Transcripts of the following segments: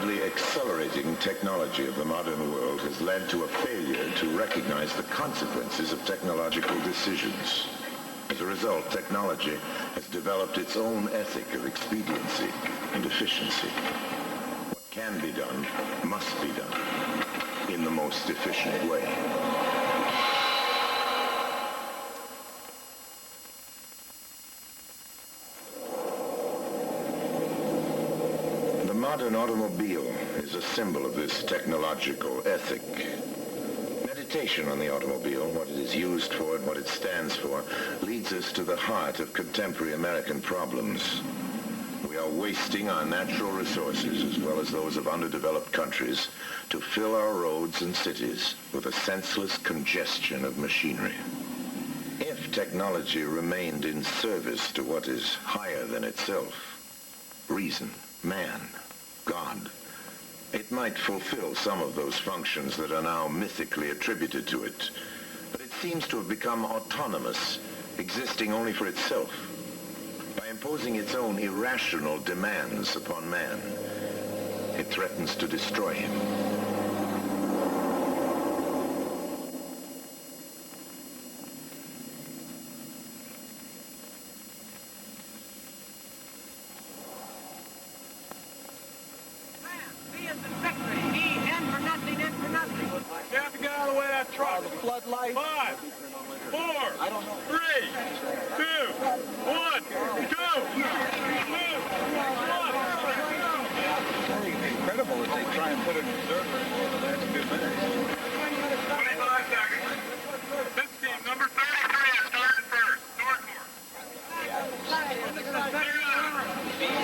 rapidly accelerating technology of the modern world has led to a failure to recognize the consequences of technological decisions. As a result, technology has developed its own ethic of expediency and efficiency. What can be done must be done in the most efficient way. The modern automobile is a symbol of this technological ethic. Meditation on the automobile, what it is used for and what it stands for, leads us to the heart of contemporary American problems. We are wasting our natural resources, as well as those of underdeveloped countries, to fill our roads and cities with a senseless congestion of machinery. If technology remained in service to what is higher than itself, reason, man, God, it might fulfill some of those functions that are now mythically attributed to it. But it seems to have become autonomous, existing only for itself. By imposing its own irrational demands upon man, it threatens to destroy him. Floodlight. 5, 4, 3, 2, 1, go! It's incredible that they try and put an observer in for the last 2 minutes. 25 seconds. This team, number 33, is starting first. Door course. 8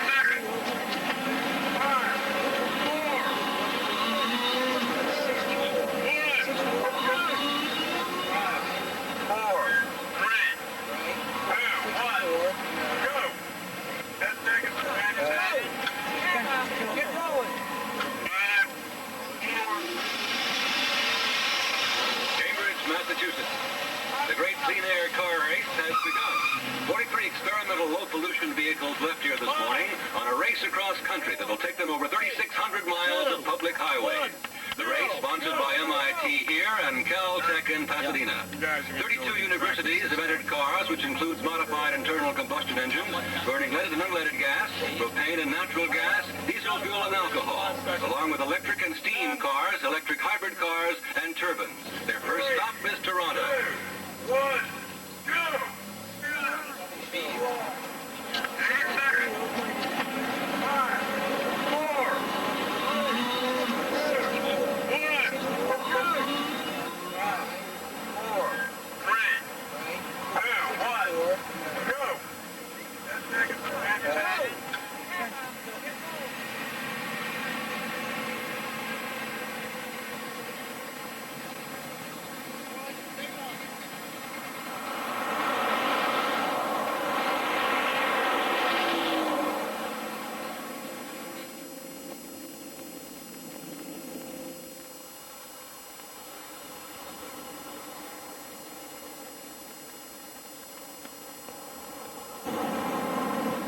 seconds. 5, Massachusetts. The great clean air car race has begun. 43 experimental low-pollution vehicles left here this morning on a race across country that will take them over 3,600 miles of public highways. The race, sponsored by MIT here and Caltech in Pasadena. 32 universities have entered cars, which includes modified internal combustion engines, burning leaded and unleaded gas, propane and natural gas, diesel fuel and alcohol, along with electric and steam cars, electric hybrid cars, and turbines. Their first stop is Toronto. 2, 1, go! 8 seconds. 5, 4,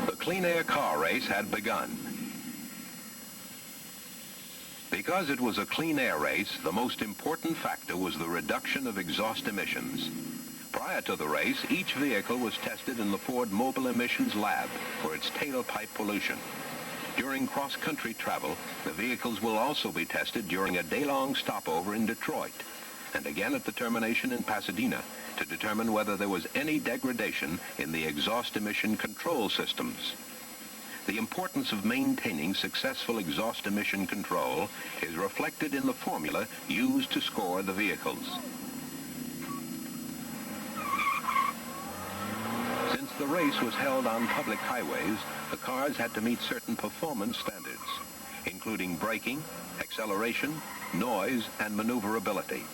The clean air car race had begun. Because it was a clean air race, the most important factor was the reduction of exhaust emissions. Prior to the race, each vehicle was tested in the Ford Mobile Emissions Lab for its tailpipe pollution. During cross-country travel, the vehicles will also be tested during a day-long stopover in Detroit, and again at the termination in Pasadena, to determine whether there was any degradation in the exhaust emission control systems. The importance of maintaining successful exhaust emission control is reflected in the formula used to score the vehicles. Since the race was held on public highways, the cars had to meet certain performance standards, including braking, acceleration, noise, and maneuverability.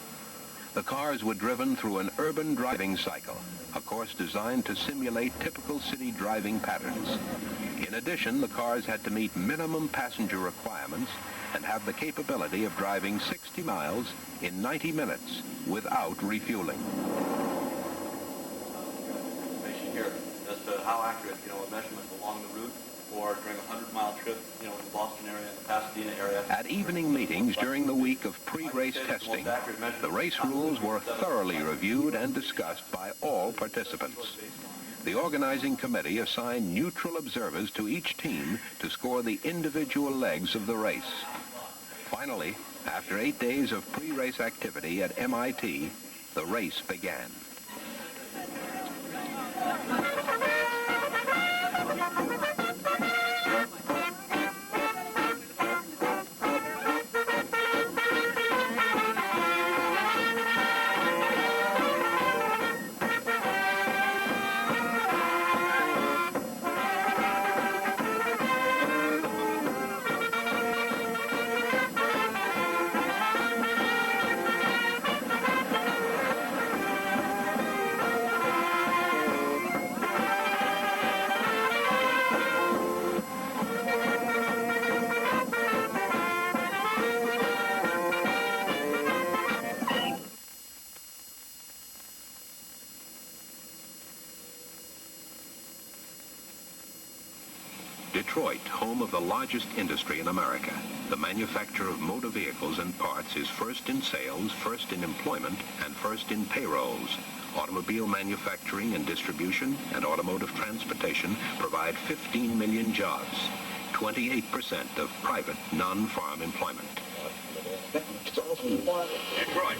The cars were driven through an urban driving cycle, a course designed to simulate typical city driving patterns. In addition, the cars had to meet minimum passenger requirements and have the capability of driving 60 miles in 90 minutes without refueling. Information here as to how accurate, measurements along the route or during a 100-mile trip, in the Boston area, the Pasadena area. At evening meetings during the week of pre-race testing, the race rules were thoroughly reviewed and discussed by all participants. The organizing committee assigned neutral observers to each team to score the individual legs of the race. Finally, after 8 days of pre-race activity at MIT, the race began. Detroit, home of the largest industry in America. The manufacture of motor vehicles and parts is first in sales, first in employment, and first in payrolls. Automobile manufacturing and distribution and automotive transportation provide 15 million jobs, 28% of private non-farm employment. Detroit.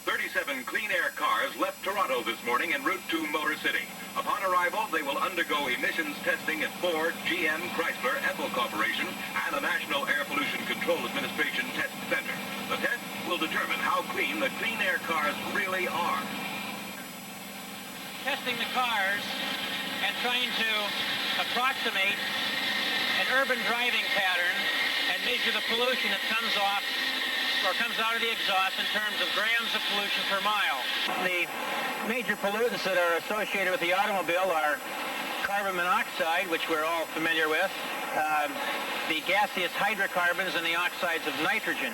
37 Clean Air cars left Toronto this morning en route to Motor City. Upon arrival, they will undergo emissions testing at Ford, GM, Chrysler, Ethel Corporation, and the National Air Pollution Control Administration Test Center. The test will determine how clean the Clean Air cars really are. Testing the cars and trying to approximate an urban driving pattern and measure the pollution that comes off or comes out of the exhaust in terms of grams of pollution per mile. The major pollutants that are associated with the automobile are carbon monoxide, which we're all familiar with, the gaseous hydrocarbons, and the oxides of nitrogen.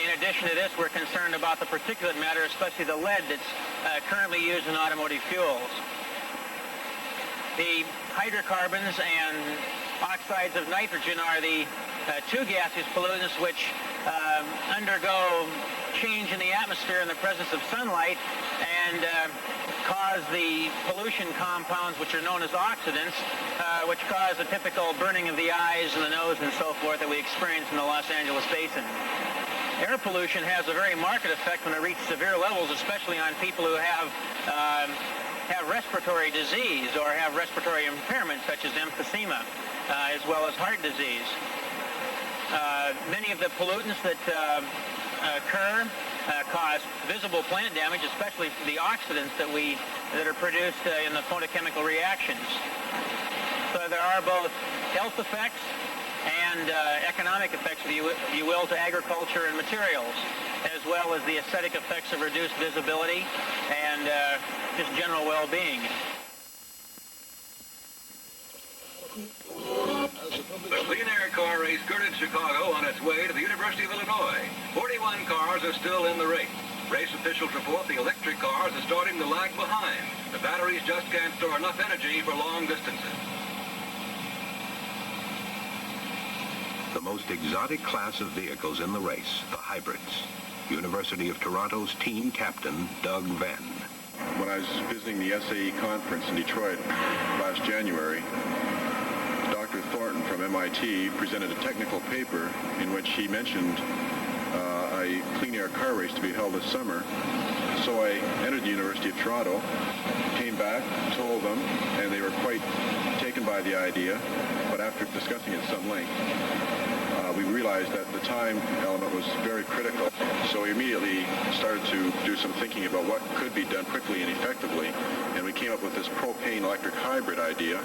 In addition to this, we're concerned about the particulate matter, especially the lead that's currently used in automotive fuels. The hydrocarbons and oxides of nitrogen are the two gaseous pollutants which undergo change in the atmosphere in the presence of sunlight and cause the pollution compounds, which are known as oxidants, which cause a typical burning of the eyes and the nose and so forth that we experience in the Los Angeles basin. Air pollution has a very marked effect when it reaches severe levels, especially on people who have respiratory disease or have respiratory impairment, such as emphysema, as well as heart disease. Many of the pollutants that occur cause visible plant damage, especially the oxidants that are produced in the photochemical reactions. So there are both health effects and economic effects, if you will, to agriculture and materials, as well as the aesthetic effects of reduced visibility and just general well-being. The Clean Air car race skirted Chicago on its way to the University of Illinois. 41 cars are still in the race. Race officials report the electric cars are starting to lag behind. The batteries just can't store enough energy for long distances. The most exotic class of vehicles in the race, the hybrids. University of Toronto's team captain, Doug Venn. When I was visiting the SAE conference in Detroit last January, Dr. Thornton from MIT presented a technical paper in which he mentioned a clean air car race to be held this summer. So I entered the University of Toronto, came back, told them, and they were quite taken by the idea. But after discussing it at some length, we realized that the time element was very critical. So we immediately started to do some thinking about what could be done quickly and effectively. And we came up with this propane electric hybrid idea,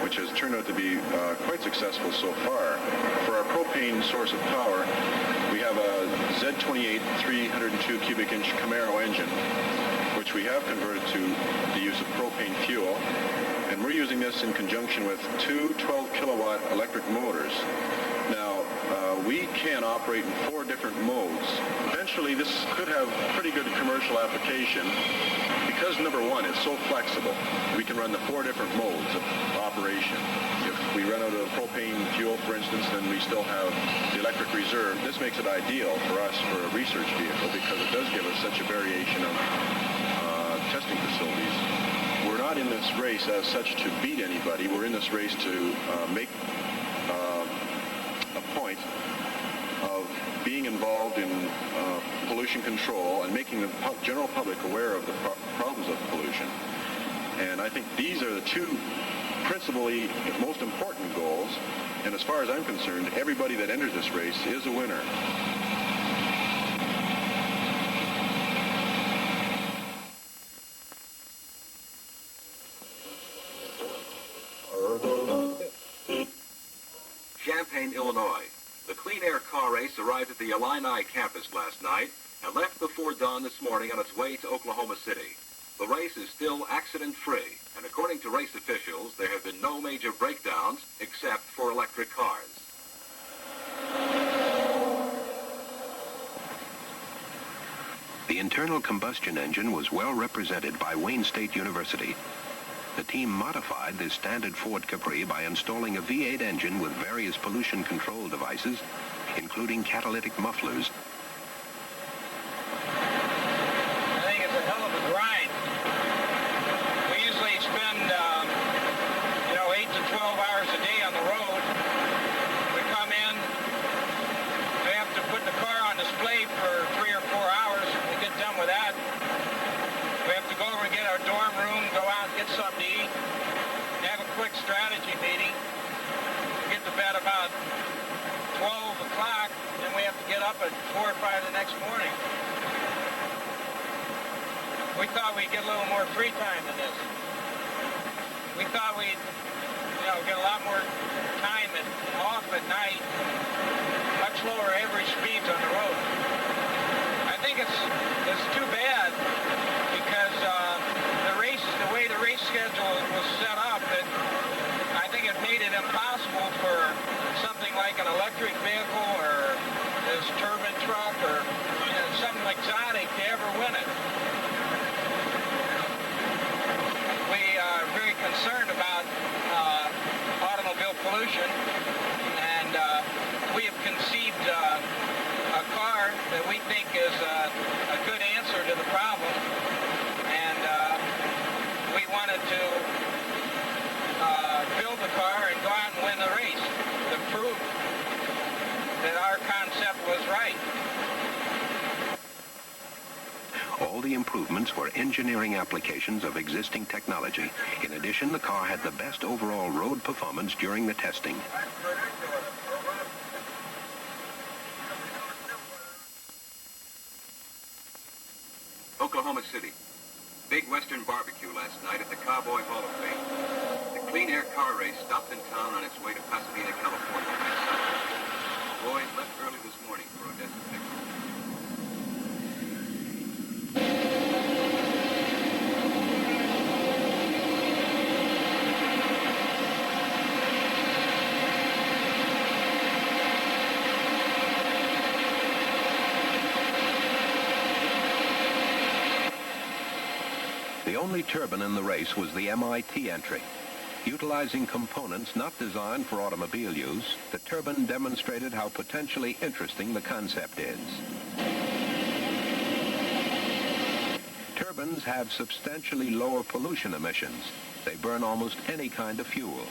which has turned out to be quite successful so far. For our propane source of power, we have a Z28 302 cubic inch Camaro engine, which we have converted to the use of propane fuel. And we're using this in conjunction with two 12 kilowatt electric motors. Now, we can operate in 4 different modes. Eventually, actually, this could have pretty good commercial application because, number one, it's so flexible. We can run the 4 different modes of operation. If we run out of propane fuel, for instance, then we still have the electric reserve. This makes it ideal for us for a research vehicle because it does give us such a variation of testing facilities. We're not in this race as such to beat anybody. We're in this race to make a point of being involved in pollution control and making the general public aware of the problems of pollution. And I think these are the two principally most important goals. And as far as I'm concerned, everybody that enters this race is a winner. Champaign, Illinois. The Clean Air Car Race arrived at the Illini campus last night and left before dawn this morning on its way to Oklahoma City. The race is still accident-free, and according to race officials, there have been no major breakdowns except for electric cars. The internal combustion engine was well represented by Wayne State University. The team modified this standard Ford Capri by installing a V8 engine with various pollution control devices, including catalytic mufflers. I think it's a hell of a grind. We usually spend, 8 to 12 hours a day on the road. We come in, we have to put the car on display for 3 or 4 hours. We get done with that. We have to go over and get our dorm room, go out and get something to eat, have a quick strategy meeting. We get to bed about 12 o'clock, then we have to get up at 4 or 5 the next morning. We thought we'd get a little more free time than this. We thought we'd, get a lot more time off at night, much lower average speeds on the road. I think it's too bad because the way the race schedule was set up, I think it made it impossible for something like an electric vehicle or this turbine truck or something exotic to ever win it. We are very concerned about automobile pollution, and we have conceived a car that we think is a good answer to the problem, and we wanted to build the car and go out and win the race to prove that our concept was right. All the improvements were engineering applications of existing technology. In addition, the car had the best overall road performance during the testing. Oklahoma City. Big Western barbecue last night at the Cowboy Hall of Fame. The Clean Air Car Race stopped in town on its way to Pasadena, California last Sunday. The boys left early this morning for Odessa, Texas. The only turbine in the race was the MIT entry. Utilizing components not designed for automobile use, the turbine demonstrated how potentially interesting the concept is. Turbines have substantially lower pollution emissions. They burn almost any kind of fuel.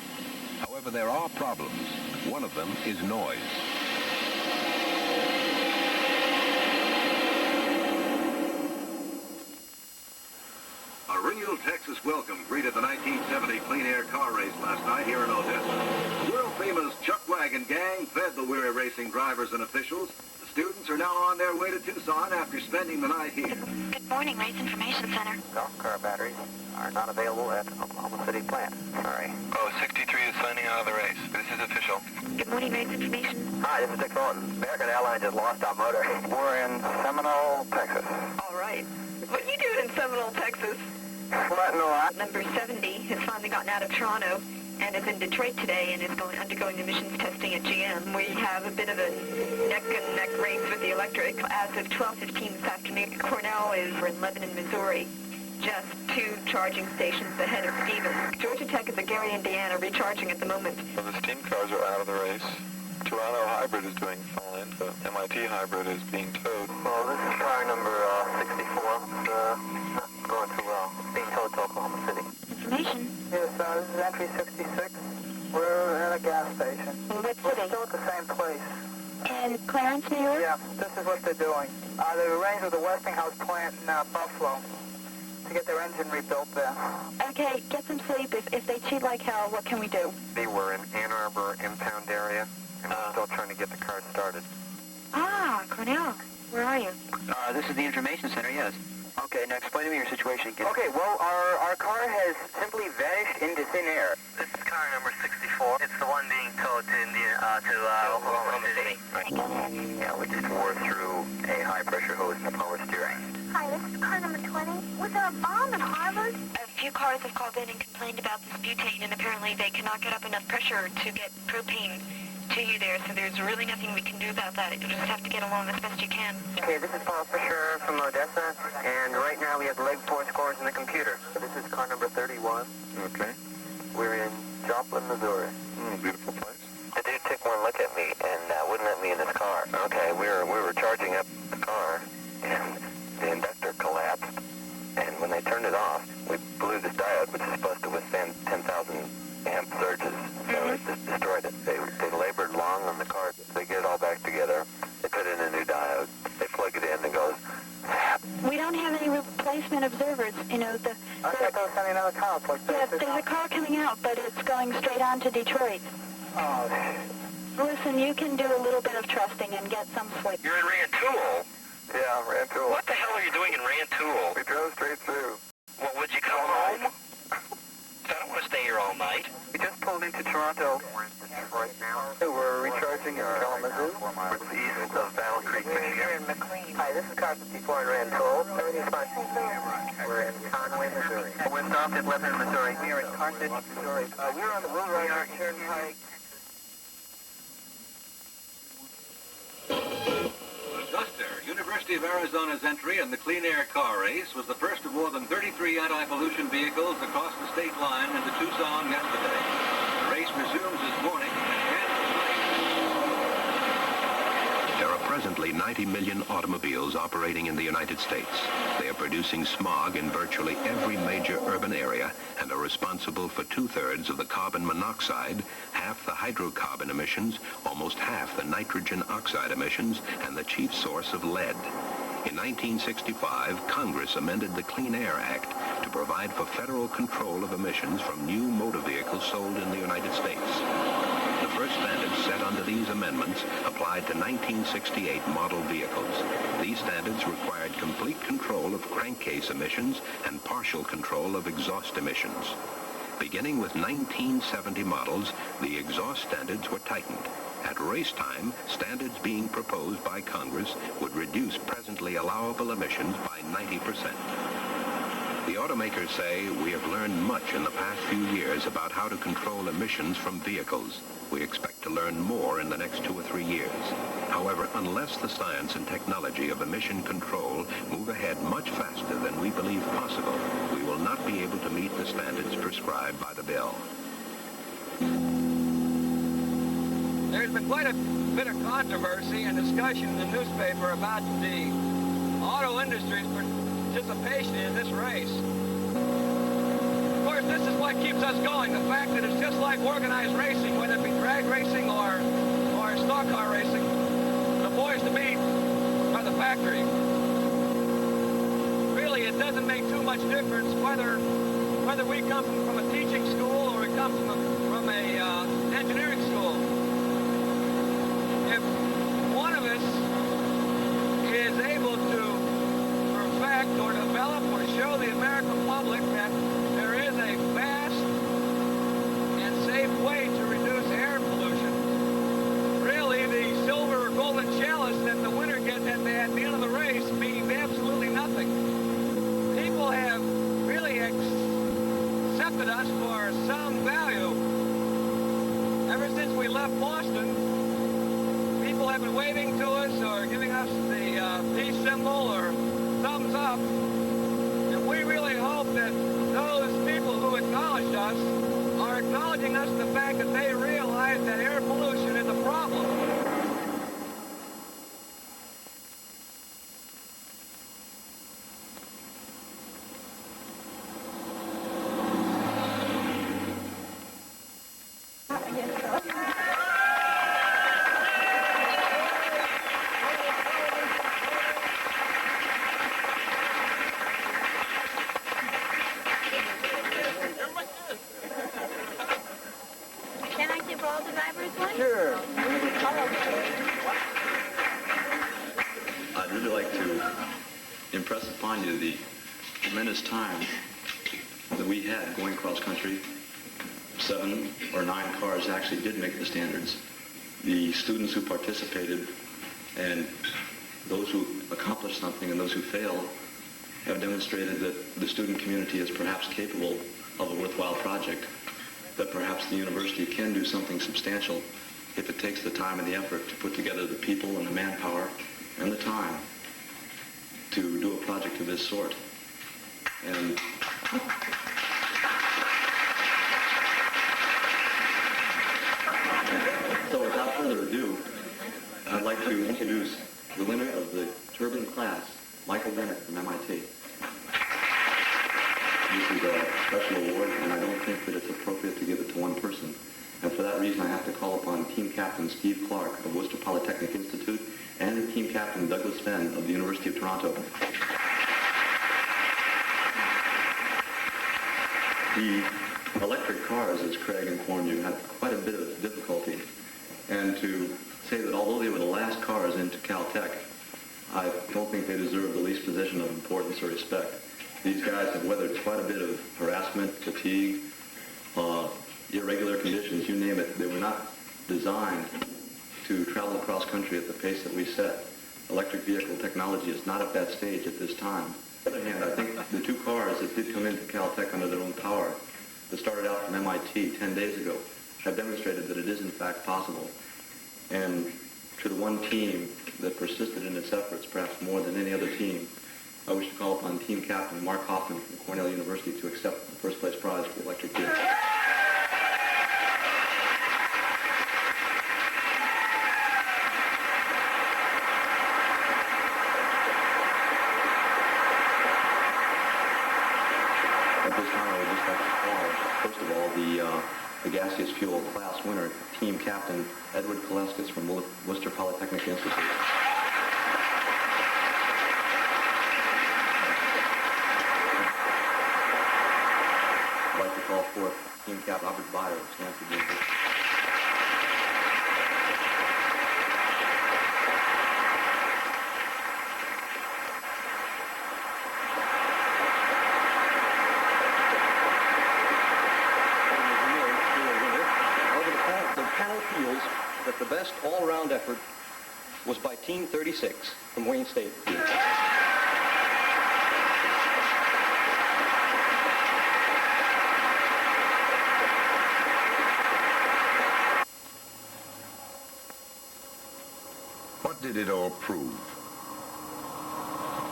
However, there are problems. One of them is noise. A real Texas welcome greeted the 1970 Clean Air Car Race last night here in Odessa. The world-famous Chuck Wagon Gang fed the weary racing drivers and officials. The students are now on their way to Tucson after spending the night here. Good morning, Race Information Center. Golf car batteries are not available at Oklahoma City plant. Sorry. Oh, 63 is signing out of the race. This is official. Good morning, Race Information. Hi, this is Dick Thornton. American Airlines has lost our motor. We're in Seminole, Texas. All right. What are you doing in Seminole, Texas? Flattening a lot. Number 70 has finally gotten out of Toronto, and is in Detroit today and is undergoing emissions testing at GM. We have a bit of a neck-and-neck race with the electric. As of 12:15 this afternoon, Cornell is in Lebanon, Missouri, just 2 charging stations ahead of Stevens. Georgia Tech is at Gary, Indiana, recharging at the moment. Well, the steam cars are out of the race. Toronto Hybrid is doing fine. The MIT Hybrid is being towed. Well, this is car number 64. Not going too well. It's being towed to Oklahoma City. Information. Yes, this is entry 66. We're at a gas station. In what We're city? still at the same place. In Clarence, New York? Yeah, this is what they're doing. They've arranged with the Westinghouse plant in Buffalo to get their engine rebuilt there. Okay, get some sleep. If they cheat like hell, what can we do? We're in Ann Arbor impound area, and we're still trying to get the car started. Ah, Cornell. Where are you? This is the information center, yes. Okay, now explain to me your situation again. Okay, well, our car has simply vanished into thin air. This is car number 64. It's the one being towed to Oklahoma City. Yeah, we just wore through a high-pressure hose in the power steering. Hi, this is car number 20. Was there a bomb at Harvard? A few cars have called in and complained about this butane, and apparently they cannot get up enough pressure to get propane to you there, so there's really nothing we can do about that. You just have to get along as best you can. Okay, this is Paul Fisher from Odessa, and right now we have leg 4 scores in the computer. This is car number 31. Okay. We're in Joplin, Missouri. Beautiful place. The dude took one look at me and wouldn't let me in his car. Okay, we were charging up the car, and the inductor collapsed. And when they turned it off, we blew this diode, which is supposed to withstand 10,000 amp surges. So it just destroyed it. They labored long on the car. They get it all back together. They put in a new diode. They plug it in and it goes, zap. We don't have any replacement observers. You know, I thought they were sending another car. there's a car coming out, but it's going straight on to Detroit. Oh, Listen, you can do a little bit of trusting and get some sleep. You're in Rantoul? yeah, Rantoul. What the hell are you doing in Rantoul? We drove straight through. Well, would you come home? I don't want to stay here all night. We just pulled into Toronto. We're in Detroit now. We're recharging in Kalamazoo. We're east of Battle Creek, Michigan. Hi, this is car 54 in Rantoul. Everything's fine. We're in Conway, Missouri. We're stopped at Lebanon, Missouri. We are in Carthage, Missouri. We're on the Will Rider Turnpike. Augusta, University of Arizona's entry in the clean air car race was the first of more than 33 anti-pollution vehicles across the state line into Tucson yesterday. The race resumes this morning and There are presently 90 million automobiles operating in the United States. They are producing smog in virtually every major urban area and are responsible for 2/3 of the carbon monoxide, half the hydrocarbon emissions, almost half the nitrogen oxide emissions, and the chief source of lead. In 1965, Congress amended the Clean Air Act to provide for federal control of emissions from new motor vehicles sold in the United States. The first standards set under these amendments applied to 1968 model vehicles. These standards required complete control of crankcase emissions and partial control of exhaust emissions. Beginning with 1970 models, the exhaust standards were tightened. At race time, standards being proposed by Congress would reduce presently allowable emissions by 90%. The automakers say we have learned much in the past few years about how to control emissions from vehicles. We expect to learn more in the next 2 or 3 years. However, unless the science and technology of emission control move ahead much faster than we believe possible, we will not be able to meet the standards prescribed by the bill. There's been quite a bit of controversy and discussion in the newspaper about the auto industry's participation in this race. Of course, this is what keeps us going, the fact that it's just like organized racing, whether it be drag racing or stock car racing. The boys to beat are the factory. Really, it doesn't make too much difference whether we come from a teaching school or we come from a engineering school. If one of us is able to perfect or develop or show the American public that there is a fast and safe way to reduce air pollution, really the silver or golden chalice that the winner gets at the end of the race means absolutely nothing. People have really accepted us for some value left Boston, people have been waving to us or giving us the peace symbol or thumbs up. And we really hope that those people who acknowledged us are acknowledging us the fact that they realize that air pollution is a problem. Can I give all the drivers one? Sure. I'd really like to impress upon you the tremendous time that we had going cross country. 7 or 9 cars actually did make the standards. The students who participated and those who accomplished something and those who failed have demonstrated that the student community is perhaps capable of a worthwhile project, that perhaps the university can do something substantial if it takes the time and the effort to put together the people and the manpower and the time to do a project of this sort. And so without further ado, I'd like to introduce the winner of the turbine class, Michael Bennett from MIT. This is a special award, and I don't think that it's appropriate to give it to one person. And for that reason, I have to call upon Team Captain Steve Clark of Worcester Polytechnic Institute and Team Captain Douglas Fenn of the University of Toronto. The electric cars, as Craig informed you, had quite a bit of difficulty. And to say that although they were the last cars into Caltech, I don't think they deserve the least position of importance or respect. These guys have weathered quite a bit of harassment, fatigue, irregular conditions, you name it. They were not designed to travel across country at the pace that we set. Electric vehicle technology is not at that stage at this time. On the other hand, I think the 2 cars that did come into Caltech under their own power, that started out from MIT 10 days ago, have demonstrated that it is in fact possible. And to the one team that persisted in its efforts, perhaps more than any other team, I wish to call upon Team Captain Mark Hoffman from Cornell University to accept the first place prize for the electric vehicle. At this time, I would just like to call, first of all, the gaseous fuel class winner, Team Captain Edward Kaleskis from Worcester Polytechnic Institute. I'd like to call forth Team Cap Robert Byer of Stanford University. The panel feels that the best all-around effort was by Team 36 from Wayne State. What did it all prove?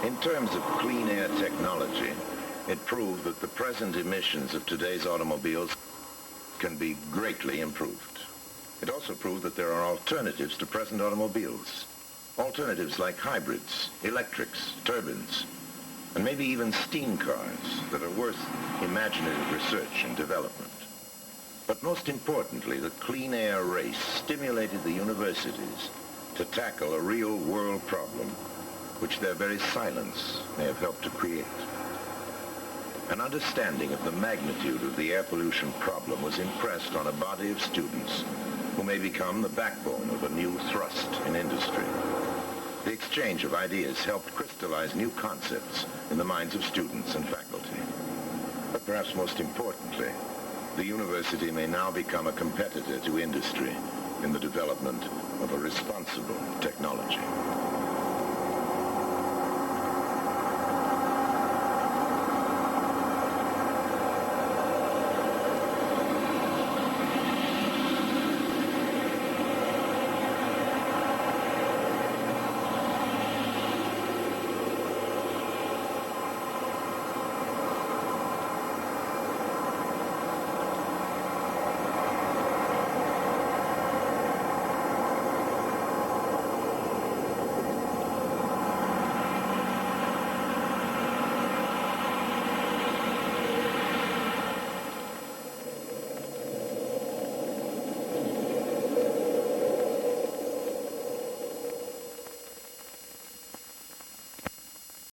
In terms of clean air technology, it proved that the present emissions of today's automobiles can be greatly improved. It also proved that there are alternatives to present automobiles. Alternatives like hybrids, electrics, turbines, and maybe even steam cars that are worth imaginative research and development. But most importantly, the clean air race stimulated the universities to tackle a real world problem which their very silence may have helped to create. An understanding of the magnitude of the air pollution problem was impressed on a body of students who may become the backbone of a new thrust in industry. The exchange of ideas helped crystallize new concepts in the minds of students and faculty. But perhaps most importantly, the university may now become a competitor to industry in the development of a responsible technology.